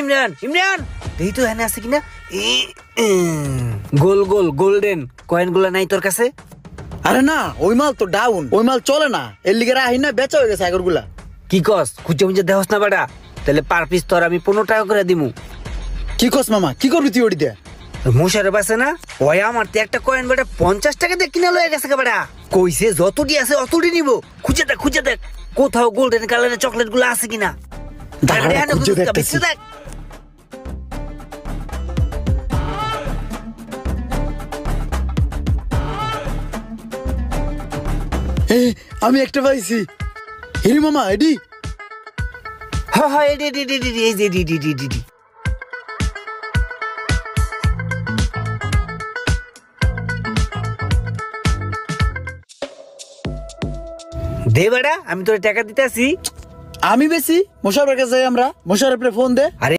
ইমরান ইমরান দেখি তো এখানে আছে কিনা। গোল গোল গোল্ডেন কয়েন গুলা নাই তোর কাছে? আরে না, ওই মাল তো ডাউন, ওই মাল চলে না, এর লিগে রাহি না, বেচা হয়ে গেছে আগরগুলা। কি কস? খুঁজে মুজে দেহস না বেটা? তাহলে পার পিস তোর আমি 15 টাকা করে দিমু। কি কস মামা, কি করবি তুই ওটি দিয়ে? মুশারফ আছে না, ওই আমার তো একটা কয়েন বেটা 50 টাকা দিয়ে কিনা লয়ে গেছে বেটা। কইছে যতটি আছে অতটি নিব। খুঁজে দেখ কোথাও গোল্ডেন কালারের চকলেট গুলো আছে কিনা। দাঁড়া, খুঁজে দেখতেছি। দেখ আমি একটা পাইছি। হিরি মামা এডি। হ্যাঁ এডি। দে বেটা, আমি তোর টাকা দিতেছি। আমি বেশি মোশারফের কাছে যাই, আমরা মোশারফের ফোন দে। আরে